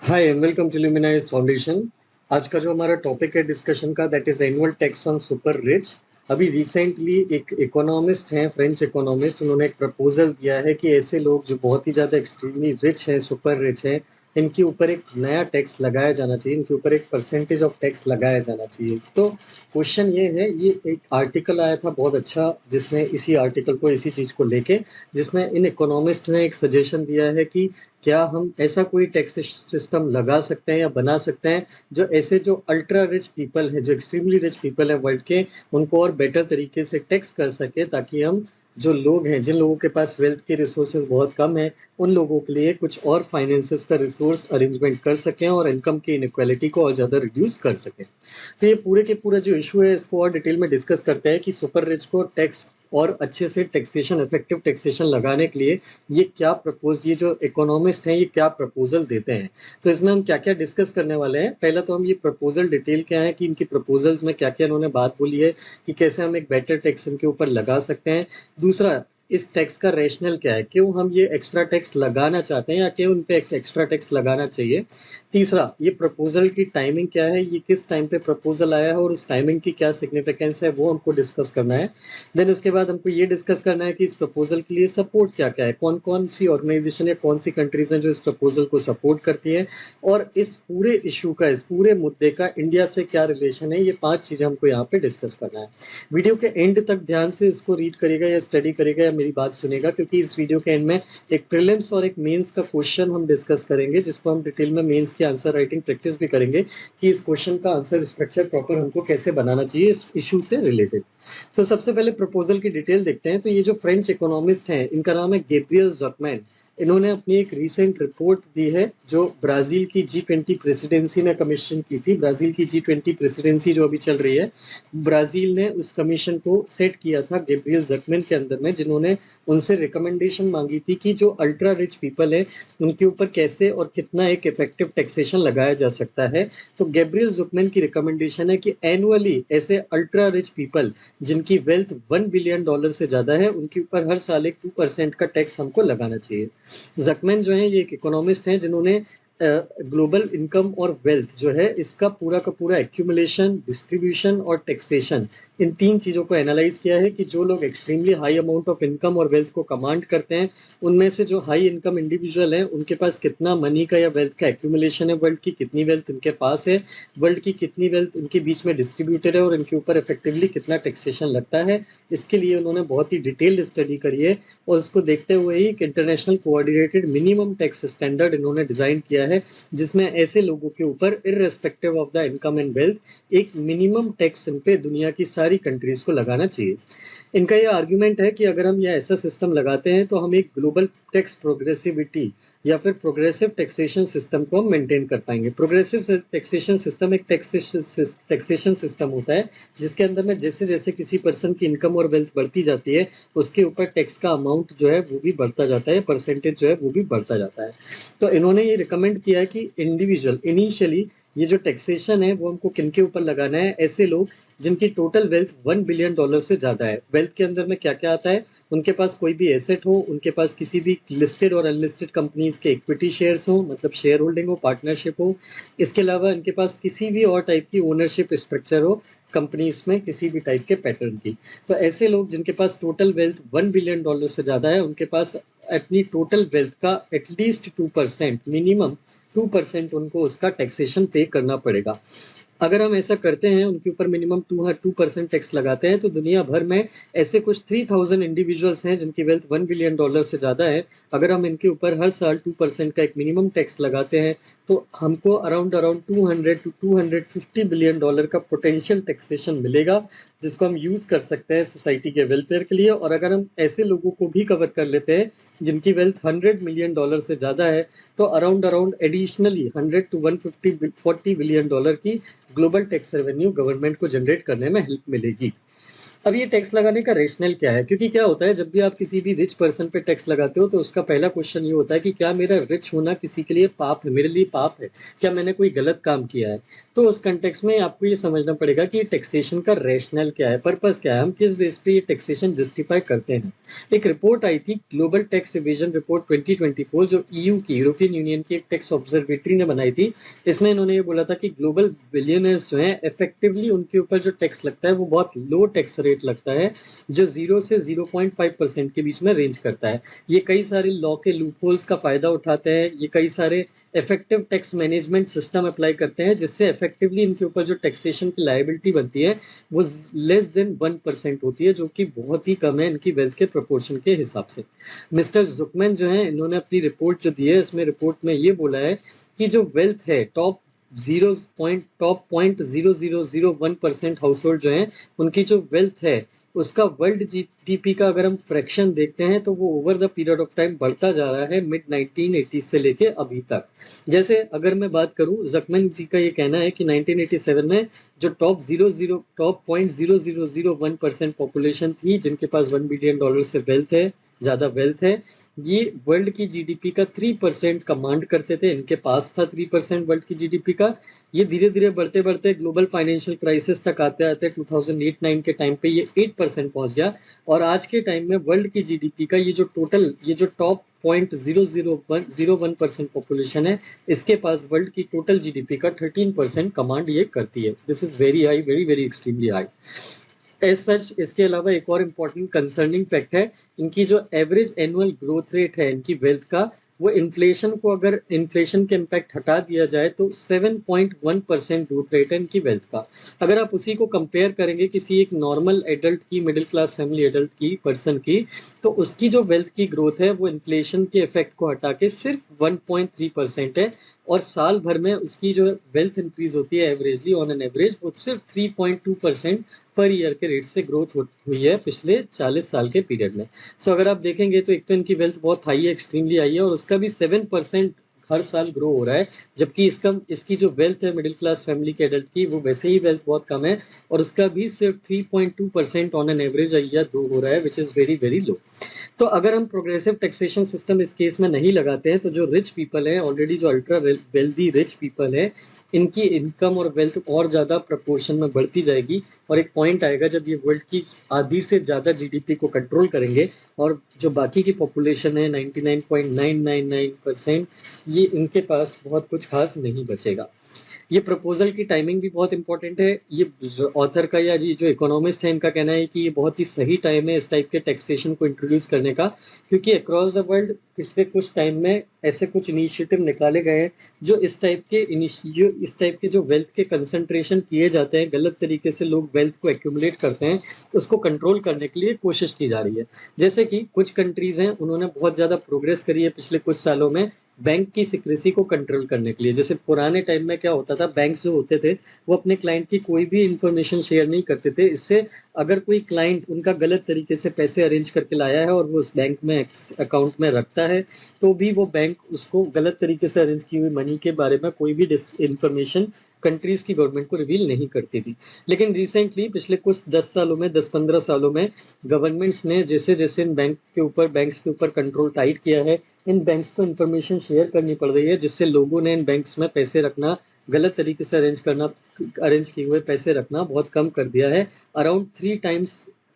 Hi and welcome to luminize foundation. आज का जो हमारा टॉपिक है डिस्कशन का that is annual tax on super rich. अभी रिसेंटली एक इकोनॉमिस्ट हैं, फ्रेंच इकोनॉमिस्ट, उन्होंने एक प्रपोजल दिया है कि ऐसे लोग जो बहुत ही ज़्यादा एक्सट्रीमली रिच हैं, सुपर रिच हैं, इनके ऊपर एक नया टैक्स लगाया जाना चाहिए, इनके ऊपर एक परसेंटेज ऑफ टैक्स लगाया जाना चाहिए। तो क्वेश्चन ये है, ये एक आर्टिकल आया था बहुत अच्छा, जिसमें इसी आर्टिकल को, इसी चीज़ को लेके, जिसमें इन इकोनॉमिस्ट ने एक सजेशन दिया है कि क्या हम ऐसा कोई टैक्स सिस्टम लगा सकते हैं या बना सकते हैं जो ऐसे जो अल्ट्रा रिच पीपल है, जो एक्सट्रीमली रिच पीपल है वर्ल्ड के, उनको और बेटर तरीके से टैक्स कर सके, ताकि हम जो लोग हैं, जिन लोगों के पास वेल्थ के रिसोर्सेज बहुत कम है, उन लोगों के लिए कुछ और फाइनेंसेस का रिसोर्स अरेंजमेंट कर सकें और इनकम की इनक्वालिटी को और ज़्यादा रिड्यूस कर सकें। तो ये पूरे के पूरा जो इशू है, इसको और डिटेल में डिस्कस करते हैं कि सुपर रिच को टैक्स और अच्छे से टैक्सेशन, इफेक्टिव टैक्सेशन लगाने के लिए ये क्या प्रपोज, ये जो इकोनॉमिस्ट हैं ये क्या प्रपोजल देते हैं। तो इसमें हम क्या क्या डिस्कस करने वाले हैं। पहला तो हम ये प्रपोजल डिटेल क्या है कि इनकी प्रपोजल्स में क्या क्या इन्होंने बात बोली है कि कैसे हम एक बेटर टैक्स इनके ऊपर लगा सकते हैं। दूसरा, इस टैक्स का रैशनल क्या है, क्यों हम ये एक्स्ट्रा टैक्स लगाना चाहते हैं या क्यों उन पे एक्स्ट्रा टैक्स लगाना चाहिए। तीसरा, ये प्रपोजल की टाइमिंग क्या है, ये किस टाइम पे प्रपोजल आया है और उस टाइमिंग की क्या सिग्निफिकेंस है, वो हमको डिस्कस करना है। देन उसके बाद हमको ये डिस्कस करना है कि इस प्रपोजल के लिए सपोर्ट क्या क्या है, कौन कौन सी ऑर्गेनाइजेशन या कौन सी कंट्रीज हैं जो इस प्रपोजल को सपोर्ट करती हैं, और इस पूरे इशू का, इस पूरे मुद्दे का इंडिया से क्या रिलेशन है। ये 5 चीज़ें हमको यहाँ पे डिस्कस करना है। वीडियो के एंड तक ध्यान से इसको रीड करेगा या स्टडी करेगा या मेरी बात सुनेगा, क्योंकि इस वीडियो के एंड में एक प्रीलिम्स और एक मेंस का क्वेश्चन हम डिस्कस करेंगे, जिसको हम डिटेल में मेंस की आंसर राइटिंग प्रैक्टिस भी करेंगे कि इस क्वेश्चन का आंसर स्ट्रक्चर प्रॉपर हमको कैसे बनाना चाहिए इस इशू से रिलेटेड। तो सबसे पहले प्रपोजल की डिटेल देखते हैं। तो ये जो फ्रेंच इकोनॉमिस्ट हैं, इनका नाम है गैब्रियल ज़क्मैन। इन्होंने अपनी एक रीसेंट रिपोर्ट दी है जो ब्राज़ील की G20 प्रेसिडेंसी ने कमीशन की थी। ब्राज़ील की G20 प्रेसिडेंसी जो अभी चल रही है, ब्राज़ील ने उस कमीशन को सेट किया था गैब्रियल ज़क्मैन के अंदर में, जिन्होंने उनसे रिकमेंडेशन मांगी थी कि जो अल्ट्रा रिच पीपल है उनके ऊपर कैसे और कितना एक इफेक्टिव टैक्सेशन लगाया जा सकता है। तो गैब्रियल ज़क्मैन की रिकमेंडेशन है कि एनुअली ऐसे अल्ट्रा रिच पीपल जिनकी वेल्थ $1 बिलियन से ज़्यादा है, उनके ऊपर हर साल एक 2% का टैक्स हमको लगाना चाहिए। ज़क्मैन जो है ये एक इकोनॉमिस्ट हैं, जिन्होंने ग्लोबल इनकम और वेल्थ जो है, इसका पूरा का पूरा एक्यूमुलेशन, डिस्ट्रीब्यूशन और टैक्सेशन, इन 3 चीज़ों को एनालाइज किया है कि जो लोग extremely high amount of income और वेल्थ को कमांड करते हैं, उनमें से जो हाई इनकम इंडिविजुअल हैं, उनके पास कितना मनी का या वेल्थ का एक्यूमुलेशन है, वर्ल्ड की कितनी वेल्थ उनके पास है, वर्ल्ड की कितनी वेल्थ उनके बीच में डिस्ट्रीब्यूटेड है, और इनके ऊपर इफेक्टिवली कितना टैक्सेशन लगता है। इसके लिए उन्होंने बहुत ही डिटेल्ड स्टडी करी है, और इसको देखते हुए ही एक international coordinated minimum tax standard इन्होंने डिज़ाइन किया है, जिसमें ऐसे लोगों के ऊपर irrespective of the income and wealth एक मिनिमम टैक्स इन पे दुनिया की सारी कंट्रीज को लगाना चाहिए। इनका ये आर्ग्यूमेंट है कि अगर हम यह ऐसा सिस्टम लगाते हैं तो हम एक ग्लोबल टैक्स प्रोग्रेसिविटी या फिर प्रोग्रेसिव टैक्सेशन सिस्टम को हम मेंटेन कर पाएंगे। प्रोग्रेसिव टैक्सेशन सिस्टम एक टैक्सेशन सिस्टम होता है जिसके अंदर में जैसे जैसे किसी पर्सन की इनकम और वेल्थ बढ़ती जाती है, उसके ऊपर टैक्स का अमाउंट जो है वो भी बढ़ता जाता है, परसेंटेज जो है वो भी बढ़ता जाता है। तो इन्होंने ये रिकमेंड किया है कि इंडिविजुअल इनिशियली ये जो टैक्सेशन है वो हमको किन के ऊपर लगाना है, ऐसे लोग जिनकी टोटल वेल्थ $1 बिलियन से ज़्यादा है। वेल्थ के अंदर में क्या क्या आता है, उनके पास कोई भी एसेट हो, उनके पास किसी भी लिस्टेड और अनलिस्टेड कंपनीज के इक्विटी शेयर्स हो, मतलब शेयर होल्डिंग हो, पार्टनरशिप हो। इसके अलावा इनके पास किसी भी और टाइप की ओनरशिप स्ट्रक्चर हो कंपनीज में, किसी भी टाइप के पैटर्न की। तो ऐसे लोग जिनके पास टोटल वेल्थ $1 बिलियन से ज़्यादा है, उनके पास अपनी टोटल वेल्थ का एटलीस्ट 2%, मिनिमम 2% उनको उसका टैक्सेशन पे करना पड़ेगा। अगर हम ऐसा करते हैं, उनके ऊपर मिनिमम 2% टैक्स लगाते हैं, तो दुनिया भर में ऐसे कुछ 3000 इंडिविजुअल्स हैं जिनकी वेल्थ $1 बिलियन से ज़्यादा है। अगर हम इनके ऊपर हर साल 2% का एक मिनिमम टैक्स लगाते हैं, तो हमको अराउंड अराउंड 200 टू $250 बिलियन का पोटेंशियल टैक्सेशन मिलेगा, जिसको हम यूज़ कर सकते हैं सोसाइटी के वेलफेयर के लिए। और अगर हम ऐसे लोगों को भी कवर कर लेते हैं जिनकी वेल्थ $100 मिलियन से ज़्यादा है, तो around around additionally 100 to 150 $40 billion की ग्लोबल टैक्स रेवेन्यू गवर्नमेंट को जनरेट करने में हेल्प मिलेगी। अब ये टैक्स लगाने का रेशनल क्या है? क्योंकि क्या होता है जब भी आप किसी भी रिच पर्सन पे टैक्स लगाते हो तो उसका पहला क्वेश्चन ये होता है कि क्या मेरा रिच होना किसी के लिए पाप है, मेरे लिए पाप है? क्या मैंने कोई गलत काम किया है? तो उस कॉन्टेक्स्ट में आपको ये समझना पड़ेगा कि टैक्सेशन का रेशनल क्या है, पर्पस क्या है, हम किस बेस पे ये टैक्सेशन जस्टिफाई करते हैं। एक रिपोर्ट आई थी, ग्लोबल टैक्स इवेजन रिपोर्ट 2024, जो ईयू की, यूरोपियन यूनियन की एक टैक्स ऑब्जर्वेटरी ने बनाई थी। इसमें इन्होंने ये बोला था कि ग्लोबल बिलियनर्स जो हैं इफेक्टिवली उनके ऊपर जो टैक्स लगता है वो बहुत लो टैक्स रेट लगता है, जो 0 से 0.5% के बीच में रेंज करता है। ये कई सारे लॉ के लूपहोल्स का फायदा उठाते हैं, ये कई सारे effective tax management system apply करते हैं, जिससे इफेक्टिवली इनके ऊपर जो टैक्सेशन की लायबिलिटी बनती है वो लेस देन 1% होती है, जो कि बहुत ही कम है इनकी वेल्थ के प्रोपोर्शन के हिसाब से। मिस्टर जुकमैन जो है, इन्होंने अपनी रिपोर्ट जो दी है, इसमें रिपोर्ट में ये बोला है कि जो वेल्थ है टॉप 0.0001% हाउस होल्ड जो है, उनकी जो वेल्थ है उसका वर्ल्ड जीडीपी का अगर हम फ्रैक्शन देखते हैं तो वो over the period of time बढ़ता जा रहा है, मिड 1980 से लेके अभी तक। जैसे अगर मैं बात करूं, जकमैन जी का ये कहना है कि 1987 में जो टॉप 0.0001% पॉपुलेशन थी जिनके पास $1 बिलियन से वेल्थ है, ज़्यादा वेल्थ है, ये वर्ल्ड की जीडीपी का 3% कमांड करते थे, इनके पास था 3% वर्ल्ड की जीडीपी का। ये धीरे धीरे बढ़ते बढ़ते ग्लोबल फाइनेंशियल क्राइसिस तक आते आते 2008-9 के टाइम पे ये 8% पहुंच गया, और आज के टाइम में वर्ल्ड की जीडीपी का ये जो टॉप 0.0001% पॉपुलेशन है, इसके पास वर्ल्ड की टोटल जीडीपी का 13% कमांड ये करती है। This is very high, very very extremely high. As such इसके अलावा एक और इम्पॉर्टेंट कंसर्निंग फैक्ट है, इनकी जो एवरेज एनुअल ग्रोथ रेट है इनकी वेल्थ का, वो इन्फ्लेशन को, अगर इन्फ्लेशन के इम्पैक्ट हटा दिया जाए तो 7.1% ग्रोथ रेट है इनकी वेल्थ का। अगर आप उसी को कंपेयर करेंगे किसी एक नॉर्मल एडल्ट की, मिडिल क्लास फैमिली एडल्ट की, पर्सन की, तो उसकी जो वेल्थ की ग्रोथ है वो इन्फ्लेशन के इफेक्ट को हटा के सिर्फ 1.3% है, और साल भर में उसकी जो वेल्थ इंक्रीज होती है एवरेजली ऑन एन एवरेज वो सिर्फ 3.2% पर ईयर के रेट से ग्रोथ हुई है पिछले 40 साल के पीरियड में। सो अगर आप देखेंगे तो एक तो इनकी वेल्थ बहुत हाई है, एक्सट्रीमली हाई है, और उसका भी 7% हर साल ग्रो हो रहा है, जबकि इसकी जो वेल्थ है मिडिल क्लास फैमिली के एडल्ट की, वो वैसे ही वेल्थ बहुत कम है, और उसका भी सिर्फ 3.2% on an average year grow हो रहा है, which is very very low. तो अगर हम प्रोग्रेसिव टैक्सेशन सिस्टम इस केस में नहीं लगाते हैं तो जो रिच पीपल हैं, ऑलरेडी जो अल्ट्रा वेल्दी रिच पीपल हैं, इनकी इनकम और वेल्थ और ज़्यादा प्रपोर्शन में बढ़ती जाएगी, और एक पॉइंट आएगा जब ये वर्ल्ड की आधी से ज़्यादा जीडीपी को कंट्रोल करेंगे, और जो बाकी की पॉपुलेशन है 99.999%, ये इनके पास बहुत कुछ खास नहीं बचेगा। ये प्रपोजल की टाइमिंग भी बहुत इंपॉर्टेंट है। ये ऑथर का या ये जो इकोनॉमिस्ट है इनका कहना है कि ये बहुत ही सही टाइम है इस टाइप के टैक्सेशन को इंट्रोड्यूस करने का, क्योंकि अक्रॉस द वर्ल्ड पिछले कुछ टाइम में ऐसे कुछ इनिशिएटिव निकाले गए हैं जो इस टाइप के जो वेल्थ के कंसंट्रेशन किए जाते हैं, गलत तरीके से लोग वेल्थ को एक्यूमुलेट करते हैं, तो उसको कंट्रोल करने के लिए कोशिश की जा रही है। जैसे कि कुछ कंट्रीज हैं, उन्होंने बहुत ज़्यादा प्रोग्रेस करी है पिछले कुछ सालों में बैंक की सिक्रेसी को कंट्रोल करने के लिए। जैसे पुराने टाइम में क्या होता था, बैंक्स जो होते थे वो अपने क्लाइंट की कोई भी इंफॉर्मेशन शेयर नहीं करते थे। इससे अगर कोई क्लाइंट उनका गलत तरीके से पैसे अरेंज करके लाया है और वो उस बैंक में अकाउंट में रखता है, तो भी वो बैंक उसको गलत तरीके से अरेंज की हुई मनी के बारे में कोई भी इंफॉर्मेशन कंट्रीज की गवर्नमेंट को रिवील नहीं करती थी। लेकिन रिसेंटली पिछले कुछ 10-15 सालों में गवर्नमेंट्स ने जैसे जैसे इन बैंक्स के ऊपर कंट्रोल टाइट किया है, इन बैंक्स को इन्फॉर्मेशन शेयर करनी पड़ रही है, जिससे लोगों ने इन बैंक्स में पैसे रखना, गलत तरीके से अरेंज किए हुए पैसे रखना बहुत कम कर दिया है। अराउंड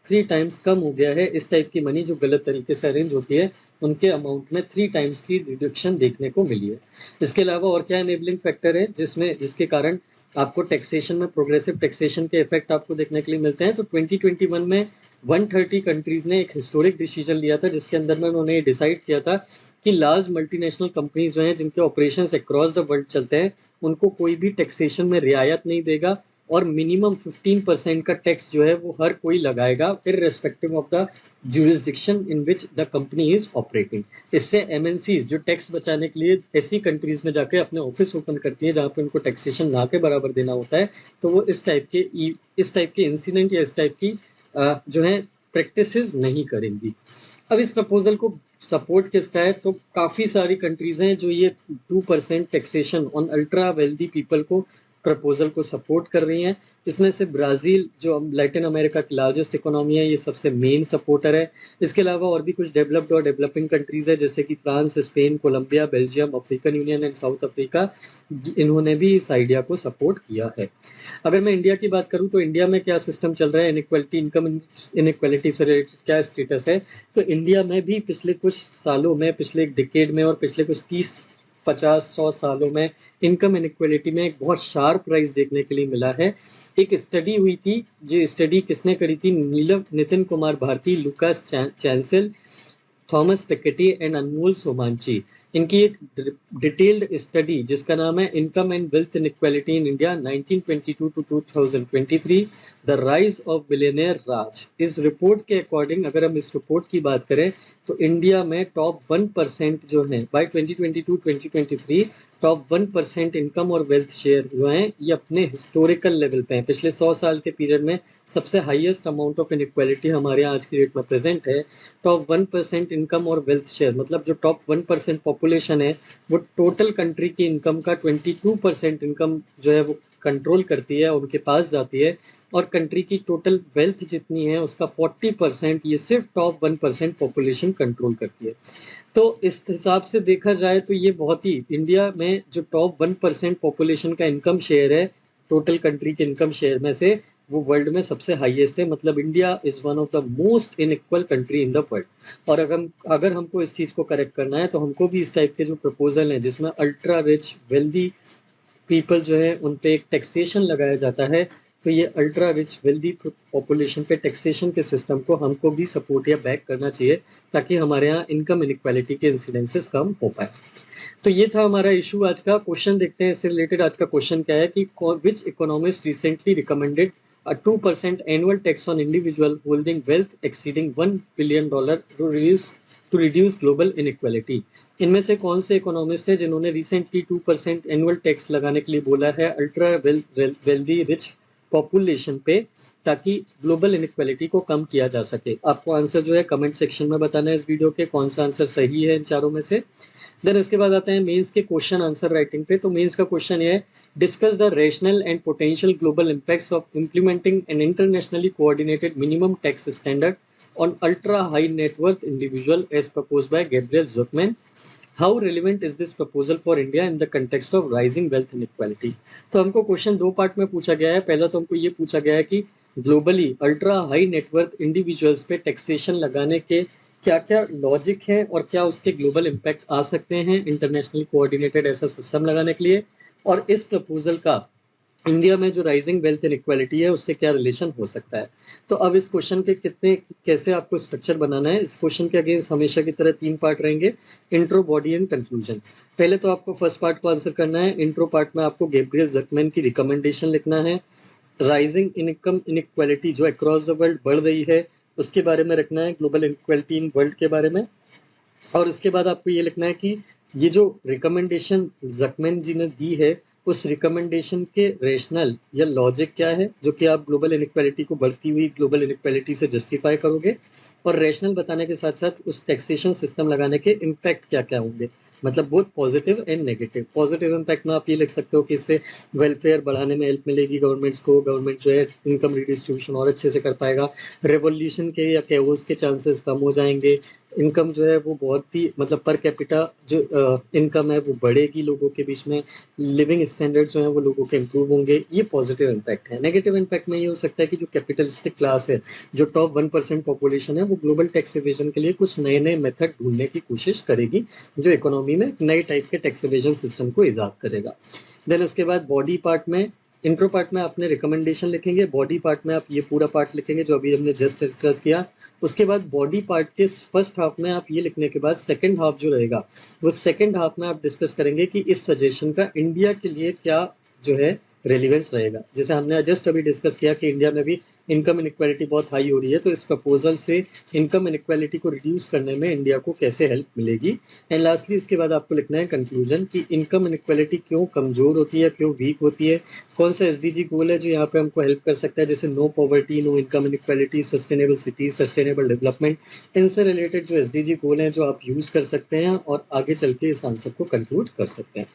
3 टाइम्स कम हो गया है इस टाइप की मनी जो गलत तरीके से अरेंज होती है, उनके अमाउंट में 3 टाइम्स की रिडक्शन देखने को मिली है। इसके अलावा और क्या एनेबलिंग फैक्टर है जिसके कारण आपको टैक्सेशन में, प्रोग्रेसिव टैक्सेशन के इफेक्ट आपको देखने के लिए मिलते हैं? तो 2021 में 130 कंट्रीज ने एक हिस्टोरिक डिसीजन लिया था, जिसके अंदर में उन्होंने डिसाइड किया था कि लार्ज मल्टीनेशनल कंपनीज जो हैं, जिनके ऑपरेशंस अक्रॉस द वर्ल्ड चलते हैं, उनको कोई भी टैक्सेशन में रियायत नहीं देगा, और मिनिमम 15% का टैक्स जो है वो हर कोई लगाएगा, irrespective of the jurisdiction in which the company is operating। इससे MNCs जो टैक्स बचाने के लिए ऐसी कंट्रीज में जाके अपने ऑफिस ओपन करती हैं जहाँ पे उनको टैक्सेशन ना के बराबर देना होता है, तो वो इस टाइप के इंसिडेंट या इस टाइप की जो है प्रैक्टिसेस नहीं करेंगी। अब इस प्रपोजल को सपोर्ट किसका है? तो काफ़ी सारी कंट्रीज हैं जो ये 2% taxation on ultra wealthy people को प्रपोजल को सपोर्ट कर रही हैं। इसमें से ब्राज़ील जो लैटिन अमेरिका की लार्जेस्ट इकोनॉमी है, ये सबसे मेन सपोर्टर है। इसके अलावा और भी कुछ डेवलप्ड और डेवलपिंग कंट्रीज़ है, जैसे कि France, Spain, Colombia, Belgium, African Union and South Africa, इन्होंने भी इस आइडिया को सपोर्ट किया है। अगर मैं इंडिया की बात करूं तो इंडिया में क्या सिस्टम चल रहा है, इनइक्वालिटी, इनकम इनइक्वालिटी से रिलेटेड क्या स्टेटस है। तो इंडिया में भी पिछले कुछ सालों में, पिछले एक डिकेड में और पिछले कुछ 30-50-100 सालों में इनकम इनइक्वालिटी में एक बहुत शार्प राइज देखने के लिए मिला है। एक स्टडी हुई थी, जो स्टडी किसने करी थी, Neelam Nitin Kumar Bharti, Lucas Chancel, Thomas Piketty and Anmol Somanchi. इनकी एक डिटेल्ड स्टडी जिसका नाम है income and wealth inequality in India 1922 to 2023, the rise of billionaire Raj. इस रिपोर्ट के अकॉर्डिंग अगर हम इस रिपोर्ट की बात करें तो इंडिया में टॉप 1% जो है बाय 2022-2023, टॉप 1% इनकम और वेल्थ शेयर जो हैं ये अपने हिस्टोरिकल लेवल पे हैं। पिछले 100 साल के पीरियड में सबसे हाईएस्ट अमाउंट ऑफ इनइक्वालिटी हमारे यहाँ आज की डेट में प्रेजेंट है। टॉप 1% इनकम और वेल्थ शेयर, मतलब जो टॉप 1% पॉपुलेशन है वो टोटल कंट्री की इनकम का 22% इनकम जो है वो कंट्रोल करती है, उनके पास जाती है। और कंट्री की टोटल वेल्थ जितनी है उसका 40% ये सिर्फ टॉप 1% पॉपुलेशन कंट्रोल करती है। तो इस हिसाब से देखा जाए तो ये बहुत ही, इंडिया में जो टॉप 1% पॉपुलेशन का इनकम शेयर है टोटल कंट्री के इनकम शेयर में से, वो वर्ल्ड में सबसे हाईएस्ट है। मतलब India is one of the most inequal country in the world. और अगर हमको इस चीज़ को करेक्ट करना है तो हमको भी इस टाइप के जो प्रपोजल हैं जिसमें अल्ट्रा रिच वेल्दी पीपल जो है उन पे एक टैक्सेशन लगाया जाता है, तो ये अल्ट्रा रिच वेल्दी पॉपुलेशन पे टैक्सेशन के सिस्टम को हमको भी सपोर्ट या बैक करना चाहिए, ताकि हमारे यहाँ इनकम इनइक्वालिटी के इंसिडेंसेस कम हो पाए। तो ये था हमारा इशू आज का। क्वेश्चन देखते हैं इससे रिलेटेड। आज का क्वेश्चन क्या है कि which economist recently recommended a 2% annual tax on individual holding wealth exceeding $1 billion to reduce global inequality। इनमें से कौन से इकोनॉमिस्ट है जिन्होंने रिसेंटली 2% एनुअल टैक्स लगाने के लिए बोला है अल्ट्रा वेल्दी रिच पॉपुलेशन पे, ताकि ग्लोबल इनइक्वालिटी को कम किया जा सके। आपको आंसर जो है कमेंट सेक्शन में बताना है इस वीडियो के, कौन सा आंसर सही है इन चारों में से। देन इसके बाद आते हैं मेंस के क्वेश्चन आंसर राइटिंग पे। तो मेंस का क्वेश्चन ये है, discuss the rational and potential global impacts of implementing an internationally coordinated minimum tax standard on ultra high net worth individual as proposed by Gabriel Zucman. How relevant is this proposal for India in the context of rising wealth inequality. तो हमको question दो part में पूछा गया है। पहला तो हमको ये पूछा गया है कि globally ultra high net worth individuals पे टैक्सेशन लगाने के क्या क्या लॉजिक है और क्या उसके ग्लोबल इम्पैक्ट आ सकते हैं इंटरनेशनली कोऑर्डिनेटेड ऐसा सिस्टम लगाने के लिए, और इस प्रपोजल का इंडिया में जो राइजिंग वेल्थ इनइक्वालिटी है उससे क्या रिलेशन हो सकता है। तो अब इस क्वेश्चन के कैसे आपको स्ट्रक्चर बनाना है। इस क्वेश्चन के अगेंस्ट हमेशा की तरह 3 पार्ट रहेंगे, इंट्रो, बॉडी एंड कंक्लूजन। पहले तो आपको फर्स्ट पार्ट को आंसर करना है। इंट्रो पार्ट में आपको गैब्रियल ज़ुकमैन की रिकमेंडेशन लिखना है। राइजिंग इनकम इनइक्वालिटी जो अक्रॉस द वर्ल्ड बढ़ रही है उसके बारे में रखना है, ग्लोबल इनइक्वालिटी इन वर्ल्ड के बारे में। और इसके बाद आपको ये लिखना है कि ये जो रिकमेंडेशन ज़ुकमैन जी ने दी है उस रिकमेंडेशन के रेशनल या लॉजिक क्या है जो कि आप ग्लोबल इनइक्वालिटी को बढ़ती हुई ग्लोबल इनइक्वालिटी से जस्टिफाई करोगे, और रेशनल बताने के साथ साथ उस टैक्सेशन सिस्टम लगाने के इम्पैक्ट क्या क्या होंगे, मतलब बहुत positive and negative. Positive impact में आप ये लिख सकते हो कि इससे वेलफेयर बढ़ाने में हेल्प मिलेगी गवर्नमेंट्स को, गवर्नमेंट जो है इनकम रिडिस्ट्रीब्यूशन और अच्छे से कर पाएगा, रेवोल्यूशन के या कैओस के चांसेस कम हो जाएंगे, इनकम जो है वो बहुत ही मतलब पर कैपिटा जो इनकम है वो बढ़ेगी लोगों के बीच में, लिविंग स्टैंडर्ड्स जो हैं वो लोगों के इम्प्रूव होंगे। ये पॉजिटिव इम्पैक्ट है। नेगेटिव इम्पैक्ट में ये हो सकता है कि जो कैपिटलिस्टिक क्लास है, जो टॉप 1% पॉपुलेशन है, वो ग्लोबल टैक्स एवेजन के लिए कुछ नए नए मेथड ढूंढने की कोशिश करेगी जो इकोनॉमी में नए टाइप के टैक्स एवेजन सिस्टम को ईजाद करेगा। देन उसके बाद बॉडी पार्ट में, इंट्रो पार्ट में आपने रिकमेंडेशन लिखेंगे, बॉडी पार्ट में आप ये पूरा पार्ट लिखेंगे जो अभी हमने जस्ट डिस्कस किया। उसके बाद बॉडी पार्ट के फर्स्ट हाफ में आप ये लिखने के बाद सेकंड हाफ जो रहेगा वो सेकंड हाफ में आप डिस्कस करेंगे कि इस सजेशन का इंडिया के लिए क्या जो है रेलिवेंस रहेगा। जैसे हमने जस्ट अभी डिस्कस किया कि इंडिया में भी इनकम इनइक्वालिटी बहुत हाई हो रही है, तो इस प्रपोजल से इनकम इनइक्वालिटी को रिड्यूस करने में इंडिया को कैसे हेल्प मिलेगी। एंड लास्टली इसके बाद आपको लिखना है कंक्लूजन कि इनकम इनइक्वालिटी क्यों कमज़ोर होती है, क्यों वीक होती है, कौन सा एसडीजी गोल है जो यहाँ पे हमको हेल्प कर सकता है, जैसे no poverty, no income inequality, sustainable city, sustainable development. इनसे रिलेटेड जो एसडीजी गोल हैं जो आप यूज़ कर सकते हैं और आगे चल के इस आंसर को कंक्लूड कर सकते हैं।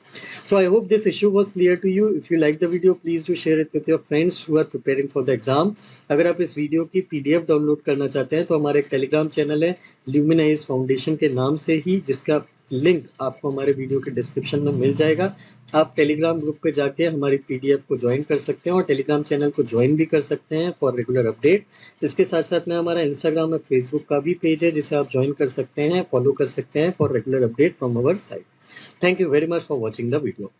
So I hope this issue was clear to you. If you like the video, please do share it with your friends who are preparing for the exam. अगर आप इस वीडियो की PDF डाउनलोड करना चाहते हैं तो हमारे एक टेलीग्राम चैनल है ल्यूमिनाइज फाउंडेशन के नाम से ही, जिसका लिंक आपको हमारे वीडियो के डिस्क्रिप्शन में मिल जाएगा। आप टेलीग्राम ग्रुप पे जाके हमारी PDF को ज्वाइन कर सकते हैं और टेलीग्राम चैनल को ज्वाइन भी कर सकते हैं फॉर रेगुलर अपडेट। इसके साथ साथ में हमारा इंस्टाग्राम और फेसबुक का भी पेज है जिसे आप ज्वाइन कर सकते हैं, फॉलो कर सकते हैं for regular update from our side. Thank you very much for watching the video.